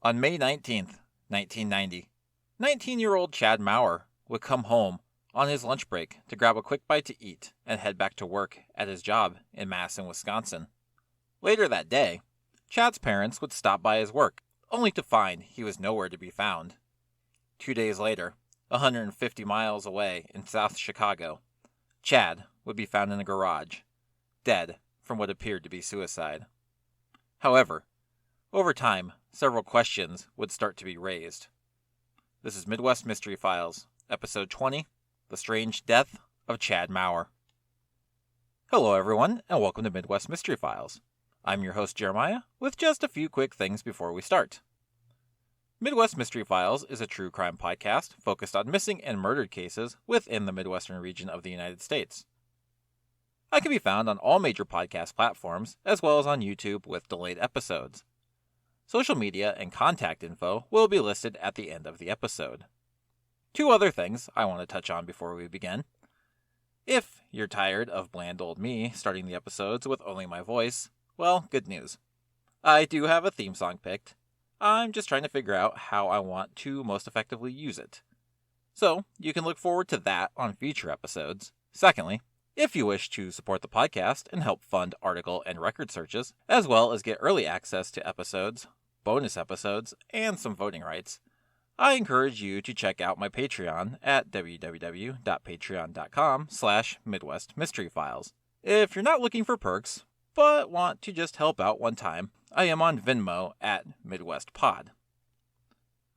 On May 19th, 1990, 19-year-old Chad Maurer would come home on his lunch break to grab a quick bite to eat and head back to work at his job in Madison, Wisconsin. Later that day, Chad's parents would stop by his work, only to find he was nowhere to be found. 2 days later, 150 miles away in South Chicago, Chad would be found in a garage, dead from what appeared to be suicide. However, over time, several questions would start to be raised. This is Midwest Mystery Files, Episode 20, The Strange Death of Chad Maurer. Hello everyone, and welcome to Midwest Mystery Files. I'm your host Jeremiah, with just a few quick things before we start. Midwest Mystery Files is a true crime podcast focused on missing and murdered cases within the Midwestern region of the United States. I can be found on all major podcast platforms, as well as on YouTube with delayed episodes. Social media and contact info will be listed at the end of the episode. Two other things I want to touch on before we begin. If you're tired of bland old me starting the episodes with only my voice, well, good news. I do have a theme song picked. I'm just trying to figure out how I want to most effectively use it. So, you can look forward to that on future episodes. Secondly, if you wish to support the podcast and help fund article and record searches, as well as get early access to episodes, bonus episodes, and some voting rights, I encourage you to check out my Patreon at www.patreon.com/MidwestMysteryFiles. If you're not looking for perks, but want to just help out one time, I am on Venmo at MidwestPod.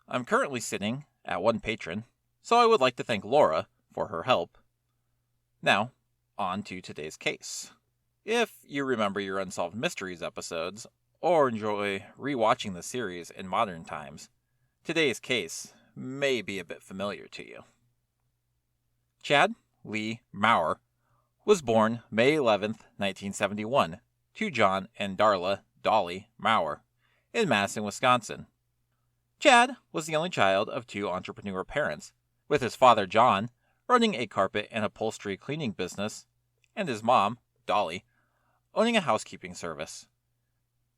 I'm currently sitting at one patron, so I would like to thank Laura for her help. Now, on to today's case. If you remember your Unsolved Mysteries episodes, or enjoy rewatching the series in modern times, today's case may be a bit familiar to you. Chad Lee Maurer was born May 11th, 1971, to John and Darla Dolly Maurer in Madison, Wisconsin. Chad was the only child of two entrepreneur parents, with his father John running a carpet and upholstery cleaning business, and his mom, Dolly, owning a housekeeping service.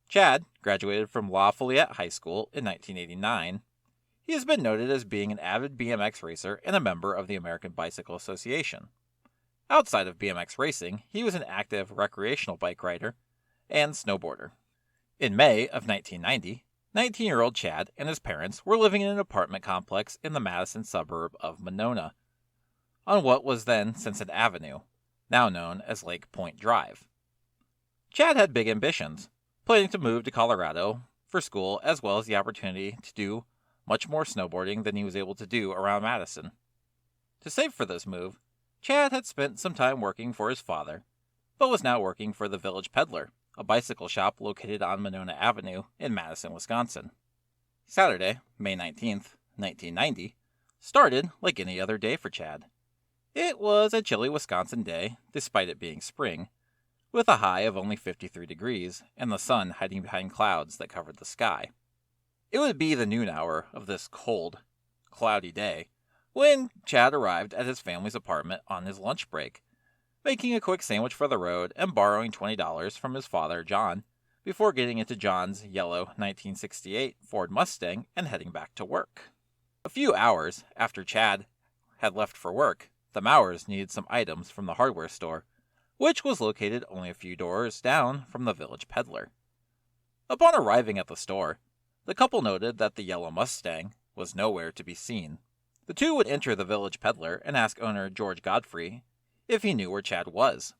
Chad graduated from Lafayette High School in 1989. He has been noted as being an avid BMX racer and a member of the American Bicycle Association. Outside of BMX racing, he was an active recreational bike rider and snowboarder. In May of 1990, 19-year-old Chad and his parents were living in an apartment complex in the Madison suburb of Monona, on what was then Simpson Avenue, now known as Lake Point Drive. Chad had big ambitions, planning to move to Colorado for school, as well as the opportunity to do much more snowboarding than he was able to do around Madison. To save for this move, Chad had spent some time working for his father, but was now working for the Village Peddler, a bicycle shop located on Monona Avenue in Madison, Wisconsin. Saturday, May 19th, 1990, started like any other day for Chad. It was a chilly Wisconsin day, despite it being spring, with a high of only 53 degrees and the sun hiding behind clouds that covered the sky. It would be the noon hour of this cold, cloudy day when Chad arrived at his family's apartment on his lunch break, making a quick sandwich for the road and borrowing $20 from his father, John, before getting into John's yellow 1968 Ford Mustang and heading back to work. A few hours after Chad had left for work, the Maurers needed some items from the hardware store, which was located only a few doors down from the Village Peddler. Upon arriving at the store, the couple noted that the yellow Mustang was nowhere to be seen. The two would enter the Village Peddler and ask owner George Godfrey if he knew where Chad was.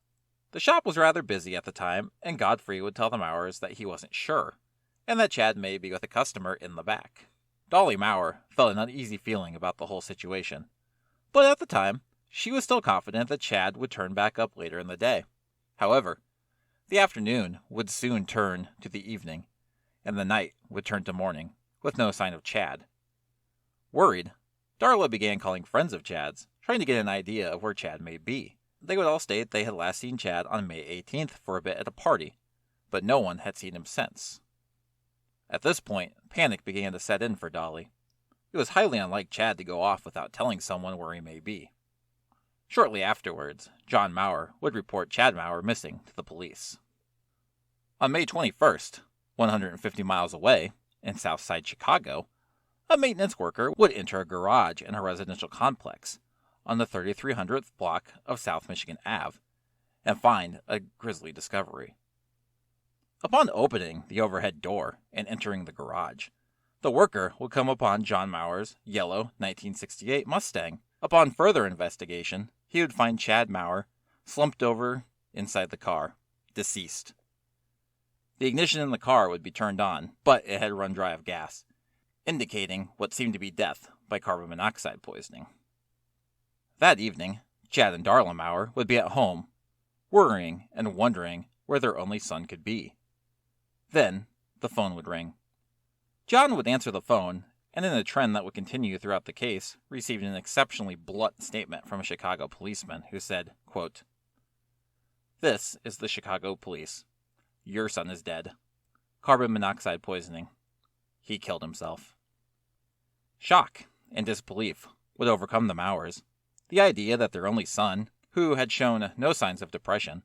The shop was rather busy at the time, and Godfrey would tell the Maurers that he wasn't sure, and that Chad may be with a customer in the back. Dolly Maurer felt an uneasy feeling about the whole situation, but at the time, she was still confident that Chad would turn back up later in the day. However, the afternoon would soon turn to the evening, and the night would turn to morning, with no sign of Chad. Worried, Darla began calling friends of Chad's, trying to get an idea of where Chad may be. They would all state they had last seen Chad on May 18th for a bit at a party, but no one had seen him since. At this point, panic began to set in for Dolly. It was highly unlike Chad to go off without telling someone where he may be. Shortly afterwards, John Maurer would report Chad Maurer missing to the police. On May 21st, 150 miles away, in Southside Chicago, a maintenance worker would enter a garage in a residential complex on the 3300th block of South Michigan Ave and find a grisly discovery. Upon opening the overhead door and entering the garage, the worker would come upon John Maurer's yellow 1968 Mustang. Upon further investigation, he would find Chad Maurer slumped over inside the car, deceased. The ignition in the car would be turned on, but it had run dry of gas, indicating what seemed to be death by carbon monoxide poisoning. That evening, Chad and Darla Maurer would be at home, worrying and wondering where their only son could be. Then, the phone would ring. John would answer the phone, and in a trend that would continue throughout the case, received an exceptionally blunt statement from a Chicago policeman who said, quote, "This is the Chicago police. Your son is dead. Carbon monoxide poisoning. He killed himself." Shock and disbelief would overcome the Maurers. The idea that their only son, who had shown no signs of depression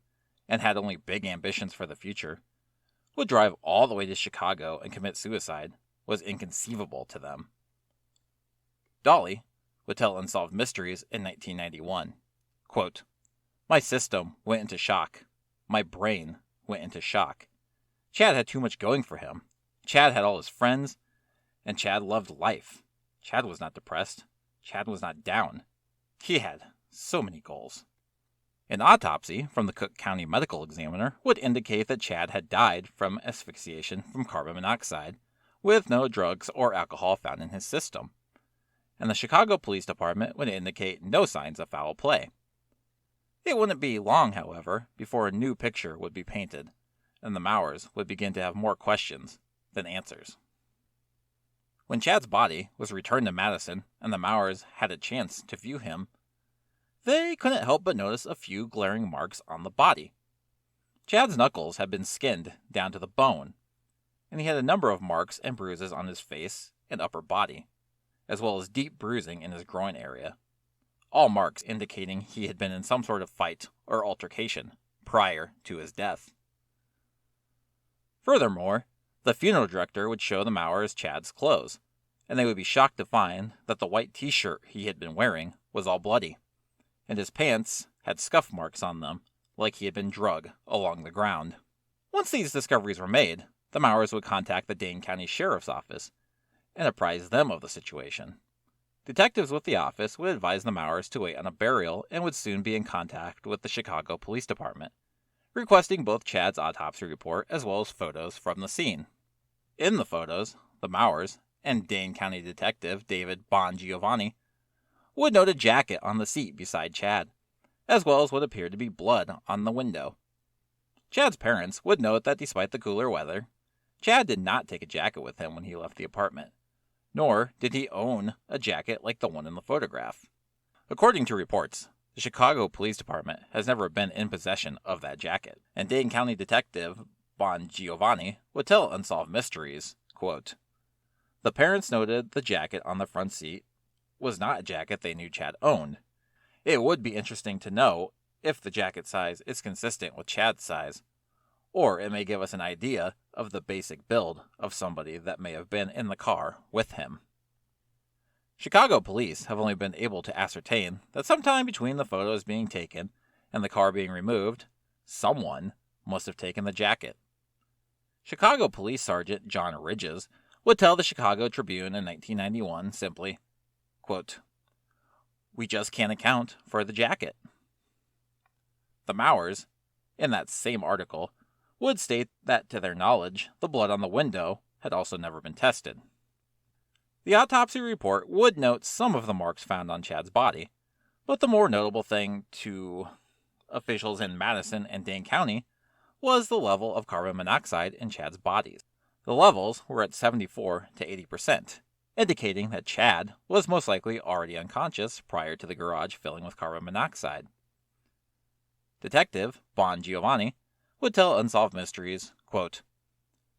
and had only big ambitions for the future, would drive all the way to Chicago and commit suicide was inconceivable to them. Dolly would tell Unsolved Mysteries in 1991, quote, "My system went into shock. My brain went into shock. Chad had too much going for him. Chad had all his friends, and Chad loved life. Chad was not depressed. Chad was not down. He had so many goals." An autopsy from the Cook County Medical Examiner would indicate that Chad had died from asphyxiation from carbon monoxide, with no drugs or alcohol found in his system, and the Chicago Police Department would indicate no signs of foul play. It wouldn't be long, however, before a new picture would be painted, and the Maurers would begin to have more questions than answers. When Chad's body was returned to Madison and the Maurers had a chance to view him, they couldn't help but notice a few glaring marks on the body. Chad's knuckles had been skinned down to the bone, and he had a number of marks and bruises on his face and upper body, as well as deep bruising in his groin area, all marks indicating he had been in some sort of fight or altercation prior to his death. Furthermore, the funeral director would show the Maurers Chad's clothes, and they would be shocked to find that the white t-shirt he had been wearing was all bloody, and his pants had scuff marks on them, like he had been drugged along the ground. Once these discoveries were made, the Maurers would contact the Dane County Sheriff's Office and apprise them of the situation. Detectives with the office would advise the Maurers to wait on a burial and would soon be in contact with the Chicago Police Department, requesting both Chad's autopsy report as well as photos from the scene. In the photos, the Maurers and Dane County Detective David Bongiovanni would note a jacket on the seat beside Chad, as well as what appeared to be blood on the window. Chad's parents would note that despite the cooler weather, Chad did not take a jacket with him when he left the apartment, nor did he own a jacket like the one in the photograph. According to reports, the Chicago Police Department has never been in possession of that jacket, and Dane County Detective Bongiovanni would tell Unsolved Mysteries, quote, "The parents noted the jacket on the front seat was not a jacket they knew Chad owned. It would be interesting to know if the jacket size is consistent with Chad's size, or it may give us an idea of the basic build of somebody that may have been in the car with him." Chicago police have only been able to ascertain that sometime between the photos being taken and the car being removed, someone must have taken the jacket. Chicago Police Sergeant John Ridges would tell the Chicago Tribune in 1991 simply, quote, "We just can't account for the jacket." The Maurers, in that same article, would state that to their knowledge, the blood on the window had also never been tested. The autopsy report would note some of the marks found on Chad's body, but the more notable thing to officials in Madison and Dane County was the level of carbon monoxide in Chad's body. The levels were at 74 to 80%, indicating that Chad was most likely already unconscious prior to the garage filling with carbon monoxide. Detective Bongiovanni would tell Unsolved Mysteries, quote,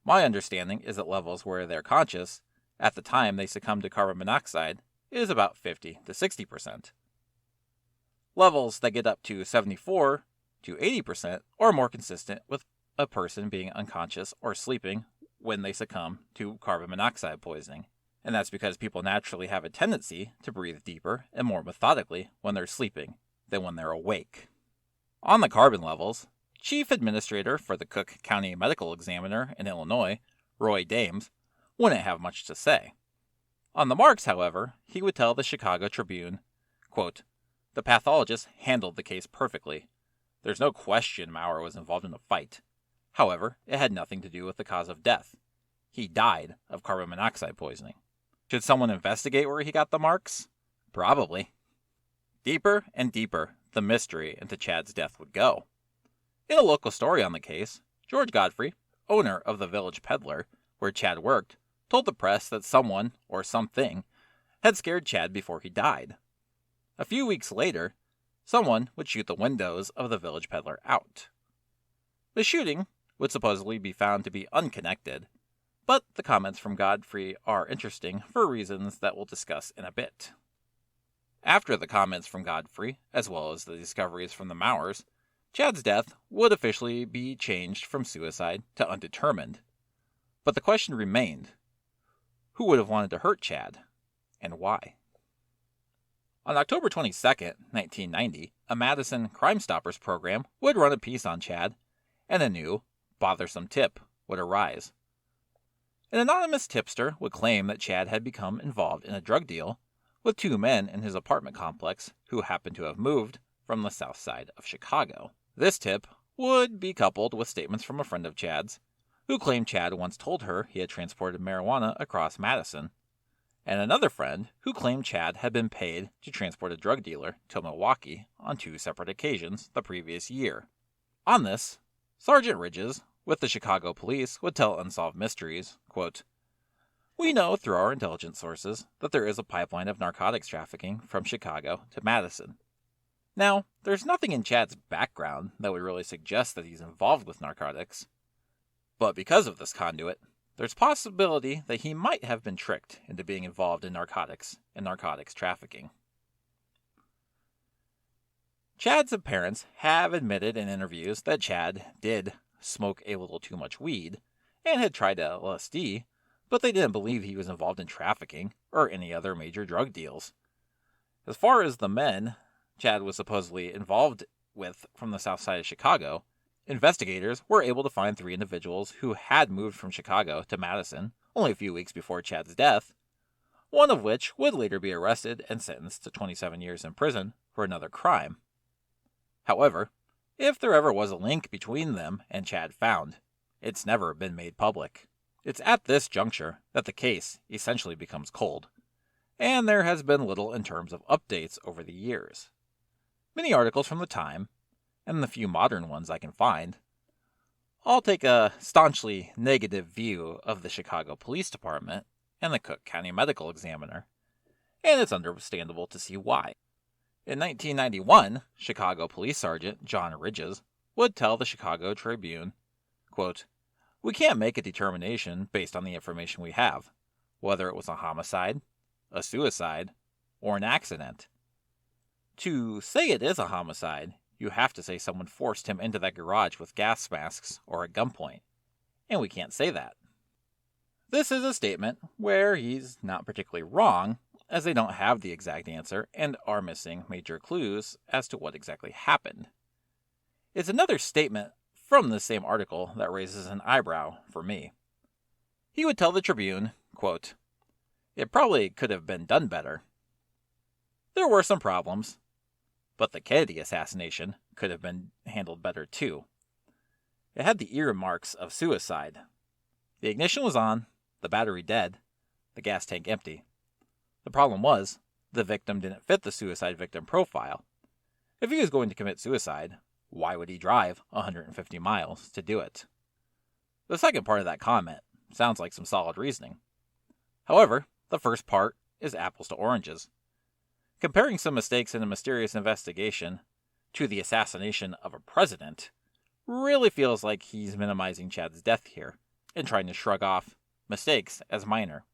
"My understanding is that levels where they're conscious at the time they succumb to carbon monoxide is about 50 to 60%. Levels that get up to 74 to 80% are more consistent with a person being unconscious or sleeping when they succumb to carbon monoxide poisoning, and that's because people naturally have a tendency to breathe deeper and more methodically when they're sleeping than when they're awake. On the carbon levels, Chief Administrator for the Cook County Medical Examiner in Illinois, Roy Dames, wouldn't have much to say. On the marks, however, he would tell the Chicago Tribune, quote, "The pathologist handled the case perfectly. There's no question Maurer was involved in the fight. However, it had nothing to do with the cause of death. He died of carbon monoxide poisoning." Should someone investigate where he got the marks? Probably. Deeper and deeper the mystery into Chad's death would go. In a local story on the case, George Godfrey, owner of the Village Peddler, where Chad worked, told the press that someone, or something, had scared Chad before he died. A few weeks later, someone would shoot the windows of the Village Peddler out. The shooting would supposedly be found to be unconnected, but the comments from Godfrey are interesting for reasons that we'll discuss in a bit. After the comments from Godfrey, as well as the discoveries from the Maurers, Chad's death would officially be changed from suicide to undetermined. But the question remained, who would have wanted to hurt Chad, and why? On October 22, 1990, a Madison Crime Stoppers program would run a piece on Chad, and a new, bothersome tip would arise. An anonymous tipster would claim that Chad had become involved in a drug deal with two men in his apartment complex who happened to have moved from the south side of Chicago. This tip would be coupled with statements from a friend of Chad's, who claimed Chad once told her he had transported marijuana across Madison, and another friend who claimed Chad had been paid to transport a drug dealer to Milwaukee on 2 separate occasions the previous year. On this, Sergeant Ridges, with the Chicago police, would tell Unsolved Mysteries, quote, "We know through our intelligence sources that there is a pipeline of narcotics trafficking from Chicago to Madison. Now, there's nothing in Chad's background that would really suggest that he's involved with narcotics. But because of this conduit, there's possibility that he might have been tricked into being involved in narcotics and narcotics trafficking." Chad's parents have admitted in interviews that Chad did smoke a little too much weed and had tried LSD, but they didn't believe he was involved in trafficking or any other major drug deals. As far as the men Chad was supposedly involved with from the south side of Chicago, investigators were able to find 3 individuals who had moved from Chicago to Madison only a few weeks before Chad's death, one of which would later be arrested and sentenced to 27 years in prison for another crime. However, if there ever was a link between them and Chad found, it's never been made public. It's at this juncture that the case essentially becomes cold, and there has been little in terms of updates over the years. Many articles from the time, and the few modern ones I can find, all take a staunchly negative view of the Chicago Police Department and the Cook County Medical Examiner, and it's understandable to see why. In 1991, Chicago Police Sergeant John Ridges would tell the Chicago Tribune, quote, "We can't make a determination based on the information we have, whether it was a homicide, a suicide, or an accident. To say it is a homicide, you have to say someone forced him into that garage with gas masks or at gunpoint, and we can't say that." This is a statement where he's not particularly wrong, as they don't have the exact answer and are missing major clues as to what exactly happened. It's another statement from the same article that raises an eyebrow for me. He would tell the Tribune, quote, "It probably could have been done better. There were some problems, but the Kennedy assassination could have been handled better too. It had the earmarks of suicide. The ignition was on, the battery dead, the gas tank empty. The problem was, the victim didn't fit the suicide victim profile. If he was going to commit suicide, why would he drive 150 miles to do it?" The second part of that comment sounds like some solid reasoning. However, the first part is apples to oranges. Comparing some mistakes in a mysterious investigation to the assassination of a president really feels like he's minimizing Chad's death here and trying to shrug off mistakes as minor.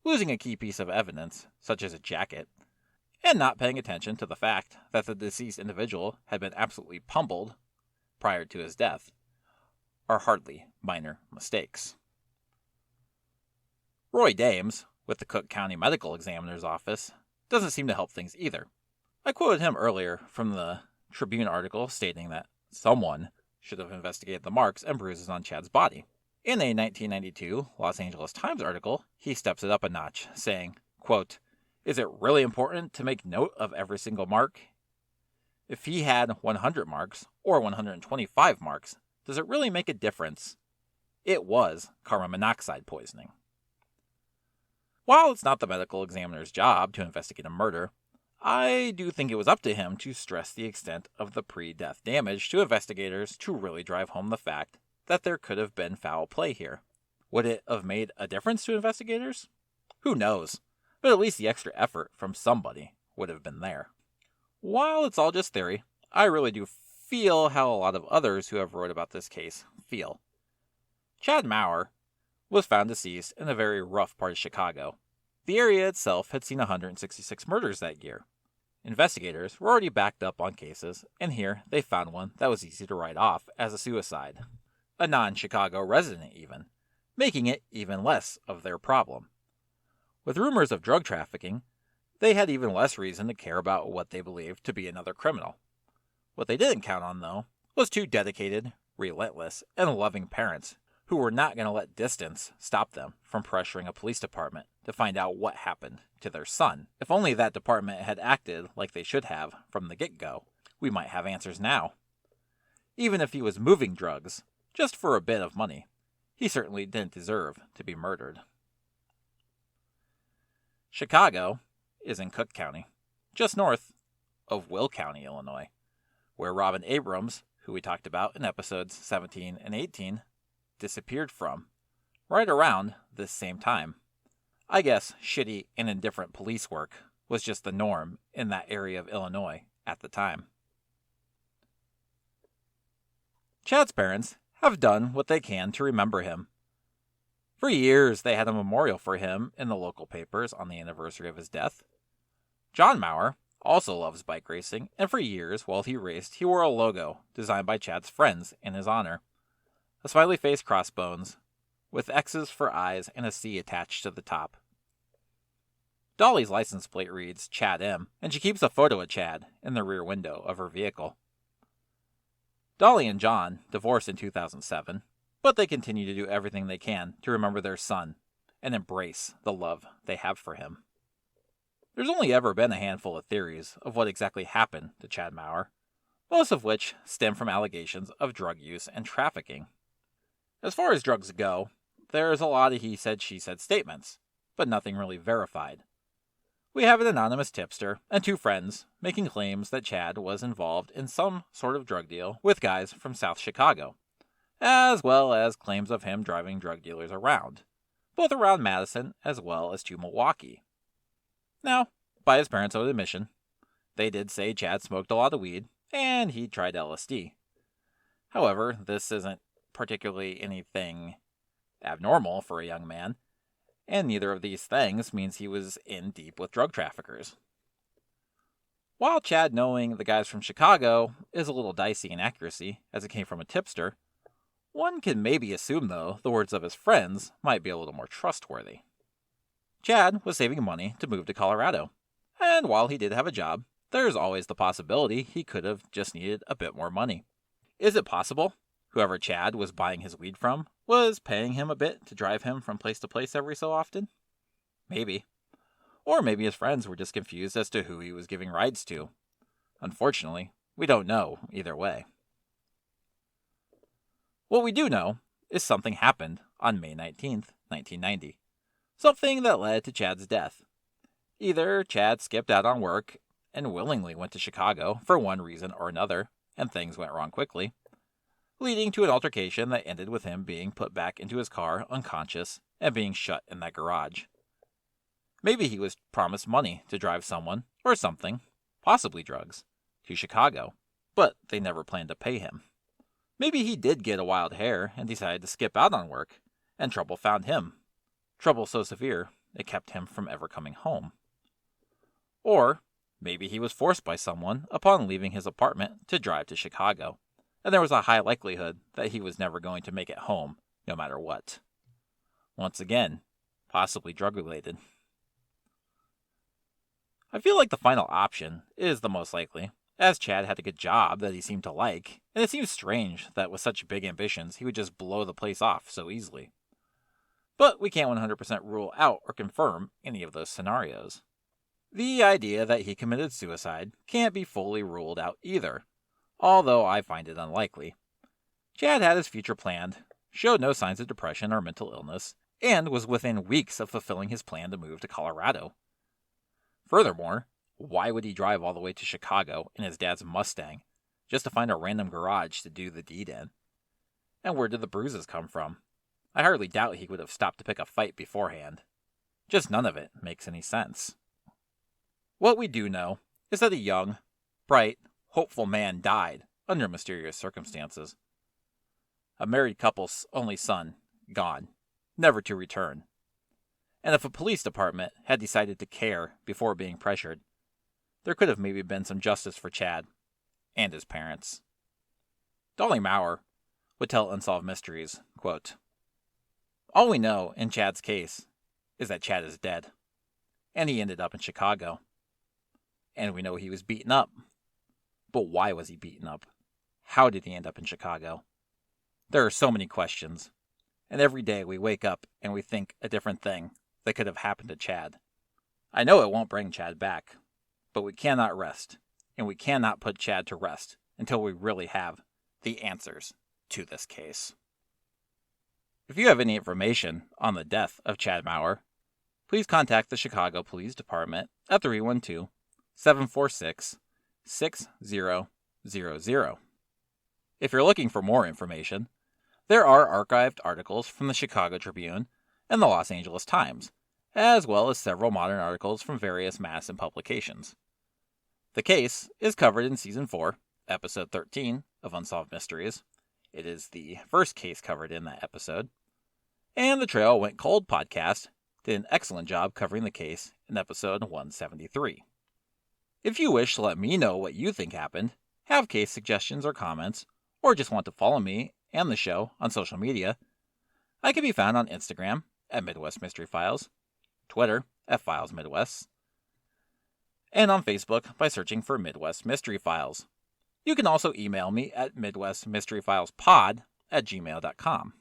Losing a key piece of evidence, such as a jacket, and not paying attention to the fact that the deceased individual had been absolutely pummeled prior to his death, are hardly minor mistakes. Roy Dames, with the Cook County Medical Examiner's Office, doesn't seem to help things either. I quoted him earlier from the Tribune article stating that someone should have investigated the marks and bruises on Chad's body. In a 1992 Los Angeles Times article, he steps it up a notch, saying, quote, "Is it really important to make note of every single mark? If he had 100 marks or 125 marks, does it really make a difference? It was carbon monoxide poisoning." While it's not the medical examiner's job to investigate a murder, I do think it was up to him to stress the extent of the pre-death damage to investigators to really drive home the fact that there could have been foul play here. Would it have made a difference to investigators? Who knows, but at least the extra effort from somebody would have been there. While it's all just theory, I really do feel how a lot of others who have wrote about this case feel. Chad Maurer was found deceased in a very rough part of Chicago. The area itself had seen 166 murders that year. Investigators were already backed up on cases, and here they found one that was easy to write off as a suicide. A non-Chicago resident even, making it even less of their problem. With rumors of drug trafficking, they had even less reason to care about what they believed to be another criminal. What they didn't count on, though, was two dedicated, relentless, and loving parents who were not going to let distance stop them from pressuring a police department to find out what happened to their son. If only that department had acted like they should have from the get-go, we might have answers now. Even if he was moving drugs, just for a bit of money, he certainly didn't deserve to be murdered. Chicago is in Cook County, just north of Will County, Illinois, where Robin Abrams, who we talked about in episodes 17 and 18, disappeared from, right around this same time. I guess shitty and indifferent police work was just the norm in that area of Illinois at the time. Chad's parents have done what they can to remember him. For years, they had a memorial for him in the local papers on the anniversary of his death. John Maurer also loves bike racing, and for years, while he raced, he wore a logo designed by Chad's friends in his honor. A smiley face crossbones, with X's for eyes and a C attached to the top. Dolly's license plate reads Chad M, and she keeps a photo of Chad in the rear window of her vehicle. Dolly and John divorced in 2007, but they continue to do everything they can to remember their son and embrace the love they have for him. There's only ever been a handful of theories of what exactly happened to Chad Maurer, most of which stem from allegations of drug use and trafficking. As far as drugs go, there's a lot of he said, she said statements, but nothing really verified. We have an anonymous tipster and two friends making claims that Chad was involved in some sort of drug deal with guys from South Chicago, as well as claims of him driving drug dealers around, both around Madison as well as to Milwaukee. Now, by his parents' own admission, they did say Chad smoked a lot of weed and he tried LSD. However, this isn't particularly anything abnormal for a young man, and neither of these things means he was in deep with drug traffickers. While Chad knowing the guys from Chicago is a little dicey in accuracy, as it came from a tipster, one can maybe assume, though, the words of his friends might be a little more trustworthy. Chad was saving money to move to Colorado, and while he did have a job, there's always the possibility he could have just needed a bit more money. Is it possible whoever Chad was buying his weed from was paying him a bit to drive him from place to place every so often? Maybe. Or maybe his friends were just confused as to who he was giving rides to. Unfortunately, we don't know either way. What we do know is something happened on May 19th, 1990. Something that led to Chad's death. Either Chad skipped out on work and willingly went to Chicago for one reason or another, and things went wrong quickly, leading to an altercation that ended with him being put back into his car unconscious and being shut in that garage. Maybe he was promised money to drive someone, or something, possibly drugs, to Chicago, but they never planned to pay him. Maybe he did get a wild hair and decided to skip out on work, and trouble found him. Trouble so severe, it kept him from ever coming home. Or maybe he was forced by someone upon leaving his apartment to drive to Chicago, and there was a high likelihood that he was never going to make it home, no matter what. Once again, possibly drug-related. I feel like the final option is the most likely, as Chad had a good job that he seemed to like, and it seems strange that with such big ambitions he would just blow the place off so easily. But we can't 100% rule out or confirm any of those scenarios. The idea that he committed suicide can't be fully ruled out either, although I find it unlikely. Chad had his future planned, showed no signs of depression or mental illness, and was within weeks of fulfilling his plan to move to Colorado. Furthermore, why would he drive all the way to Chicago in his dad's Mustang just to find a random garage to do the deed in? And where did the bruises come from? I hardly doubt he would have stopped to pick a fight beforehand. Just none of it makes any sense. What we do know is that a young, bright, hopeful man died under mysterious circumstances. A married couple's only son, gone, never to return. And if a police department had decided to care before being pressured, there could have maybe been some justice for Chad and his parents. Chad Maurer would tell Unsolved Mysteries, quote, "All we know in Chad's case is that Chad is dead, and he ended up in Chicago. And we know he was beaten up. But why was he beaten up? How did he end up in Chicago? There are so many questions, and every day we wake up and we think a different thing that could have happened to Chad. I know it won't bring Chad back, but we cannot rest, and we cannot put Chad to rest until we really have the answers to this case." If you have any information on the death of Chad Maurer, please contact the Chicago Police Department at 312-746-6000. If you're looking for more information, there are archived articles from the Chicago Tribune and the Los Angeles Times, as well as several modern articles from various Madison publications. The case is covered in Season 4, Episode 13 of Unsolved Mysteries. It is the first case covered in that episode. And the Trail Went Cold podcast did an excellent job covering the case in episode 173. If you wish to let me know what you think happened, have case suggestions or comments, or just want to follow me and the show on social media, I can be found on Instagram at Midwest Mystery Files, Twitter at Files Midwest, and on Facebook by searching for Midwest Mystery Files. You can also email me at midwestmysteryfilespod@gmail.com.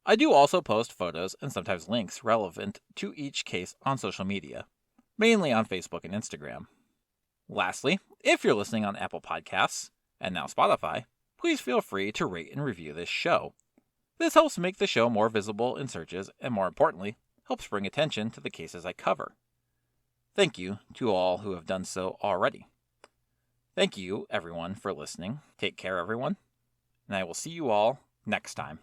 I do also post photos and sometimes links relevant to each case on social media, mainly on Facebook and Instagram. Lastly, if you're listening on Apple Podcasts, and now Spotify, please feel free to rate and review this show. This helps make the show more visible in searches and, more importantly, helps bring attention to the cases I cover. Thank you to all who have done so already. Thank you, everyone, for listening. Take care, everyone, and I will see you all next time.